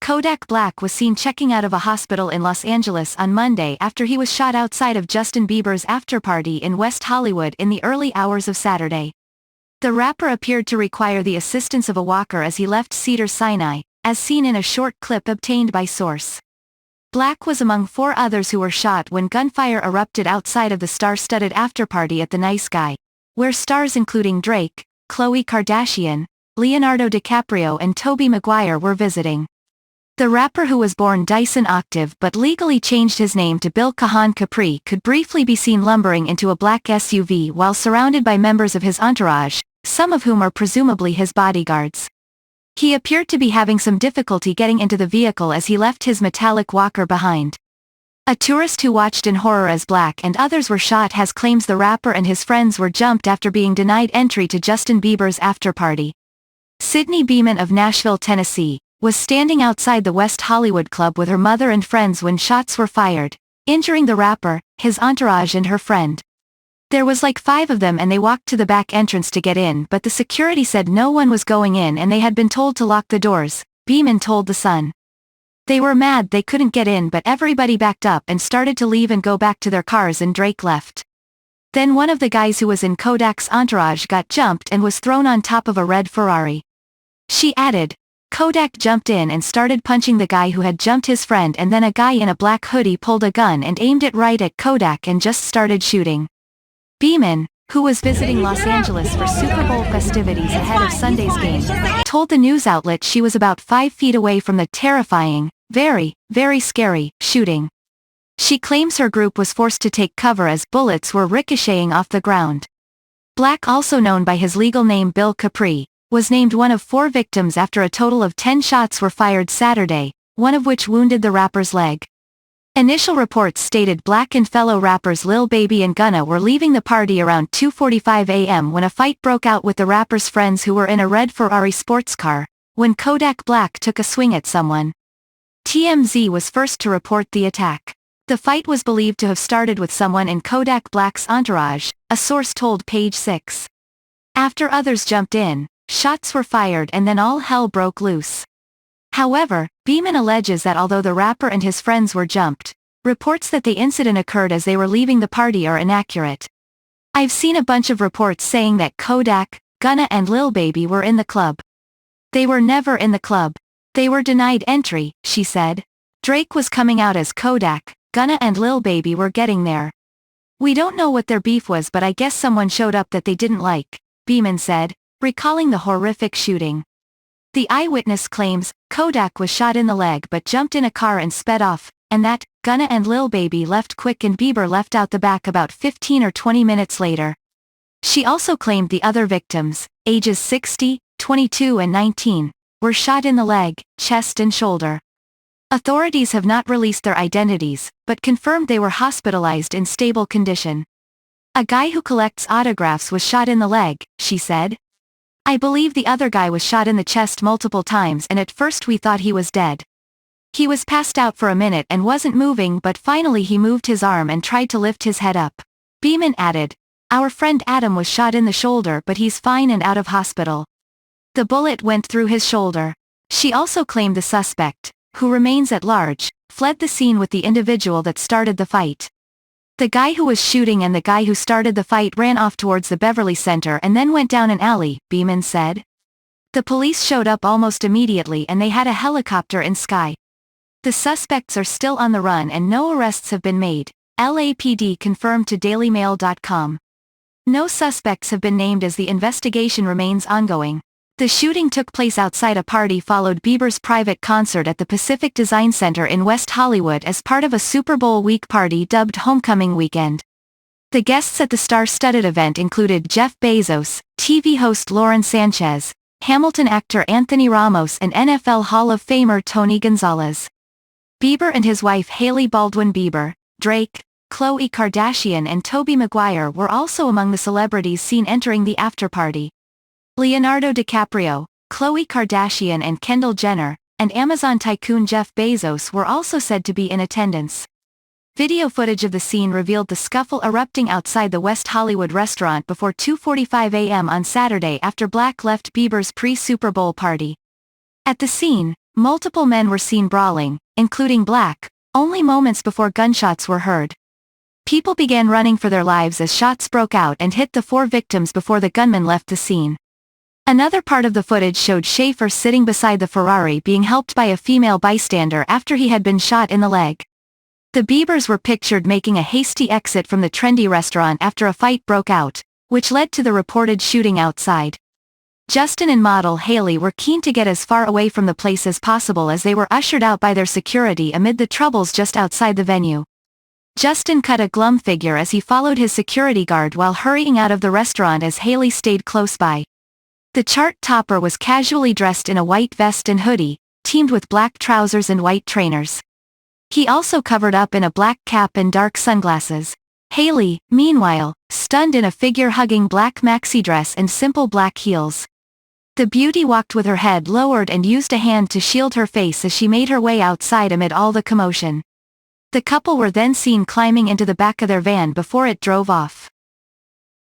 Kodak Black was seen checking out of a hospital in Los Angeles on Monday after he was shot outside of Justin Bieber's After-Party in West Hollywood in the early hours of Saturday. The rapper appeared to require the assistance of a walker as he left Cedars-Sinai, as seen in a short clip obtained by Source. Black was among 4 others who were shot when gunfire erupted outside of the star-studded after-party at the Nice Guy, where stars including Drake, Khloe Kardashian, Leonardo DiCaprio and Tobey Maguire were visiting. The rapper, who was born Dyson Octave but legally changed his name to Bill Kahan Kapri, could briefly be seen lumbering into a black SUV while surrounded by members of his entourage, some of whom are presumably his bodyguards. He appeared to be having some difficulty getting into the vehicle as he left his metallic walker behind. A tourist who watched in horror as Black and others were shot has claims the rapper and his friends were jumped after being denied entry to Justin Bieber's after-party. Sydney Beeman of Nashville, Tennessee, was standing outside the West Hollywood Club with her mother and friends when shots were fired, injuring the rapper, his entourage and her friend. There was like 5 of them and they walked to the back entrance to get in, but the security said no one was going in and they had been told to lock the doors, Beeman told The Sun. They were mad they couldn't get in, but everybody backed up and started to leave and go back to their cars, and Drake left. Then one of the guys who was in Kodak's entourage got jumped and was thrown on top of a red Ferrari. She added, Kodak jumped in and started punching the guy who had jumped his friend, and then a guy in a black hoodie pulled a gun and aimed it right at Kodak and just started shooting. Beeman, who was visiting Los Angeles for Super Bowl festivities ahead of Sunday's game, told the news outlet she was about 5 feet away from the terrifying, very, very scary, shooting. She claims her group was forced to take cover as bullets were ricocheting off the ground. Black, also known by his legal name Bill Kapri, was named one of 4 victims after a total of 10 shots were fired Saturday, one of which wounded the rapper's leg. Initial reports stated Black and fellow rappers Lil Baby and Gunna were leaving the party around 2:45 a.m. when a fight broke out with the rapper's friends who were in a red Ferrari sports car, when Kodak Black took a swing at someone. TMZ was first to report the attack. The fight was believed to have started with someone in Kodak Black's entourage, a source told Page 6. After others jumped in, shots were fired and then all hell broke loose. However, Beeman alleges that although the rapper and his friends were jumped, reports that the incident occurred as they were leaving the party are inaccurate. I've seen a bunch of reports saying that Kodak, Gunna and Lil Baby were in the club. They were never in the club. They were denied entry, she said. Drake was coming out as Kodak, Gunna and Lil Baby were getting there. We don't know what their beef was, but I guess someone showed up that they didn't like, Beeman said, recalling the horrific shooting. The eyewitness claims, Kodak was shot in the leg but jumped in a car and sped off, and that, Gunna and Lil Baby left quick and Bieber left out the back about 15 or 20 minutes later. She also claimed the other victims, ages 60, 22 and 19, were shot in the leg, chest and shoulder. Authorities have not released their identities, but confirmed they were hospitalized in stable condition. A guy who collects autographs was shot in the leg, she said. I believe the other guy was shot in the chest multiple times and at first we thought he was dead. He was passed out for a minute and wasn't moving, but finally he moved his arm and tried to lift his head up. Beeman added, our friend Adam was shot in the shoulder but he's fine and out of hospital. The bullet went through his shoulder. She also claimed the suspect, who remains at large, fled the scene with the individual that started the fight. The guy who was shooting and the guy who started the fight ran off towards the Beverly Center and then went down an alley, Beeman said. The police showed up almost immediately and they had a helicopter in sky. The suspects are still on the run and no arrests have been made, LAPD confirmed to dailymail.com. No suspects have been named as the investigation remains ongoing. The shooting took place outside a party followed Bieber's private concert at the Pacific Design Center in West Hollywood as part of a Super Bowl week party dubbed Homecoming Weekend. The guests at the star-studded event included Jeff Bezos, TV host Lauren Sanchez, Hamilton actor Anthony Ramos and NFL Hall of Famer Tony Gonzalez. Bieber and his wife Hailey Baldwin Bieber, Drake, Khloe Kardashian and Tobey Maguire were also among the celebrities seen entering the after-party. Leonardo DiCaprio, Khloe Kardashian and Kendall Jenner, and Amazon tycoon Jeff Bezos were also said to be in attendance. Video footage of the scene revealed the scuffle erupting outside the West Hollywood restaurant before 2:45 a.m. on Saturday after Black left Bieber's pre-Super Bowl party. At the scene, multiple men were seen brawling, including Black, only moments before gunshots were heard. People began running for their lives as shots broke out and hit the 4 victims before the gunman left the scene. Another part of the footage showed Schaefer sitting beside the Ferrari being helped by a female bystander after he had been shot in the leg. The Biebers were pictured making a hasty exit from the trendy restaurant after a fight broke out, which led to the reported shooting outside. Justin and model Hailey were keen to get as far away from the place as possible as they were ushered out by their security amid the troubles just outside the venue. Justin cut a glum figure as he followed his security guard while hurrying out of the restaurant as Hailey stayed close by. The chart topper was casually dressed in a white vest and hoodie, teamed with black trousers and white trainers. He also covered up in a black cap and dark sunglasses. Hailey, meanwhile, stunned in a figure-hugging black maxi dress and simple black heels. The beauty walked with her head lowered and used a hand to shield her face as she made her way outside amid all the commotion. The couple were then seen climbing into the back of their van before it drove off.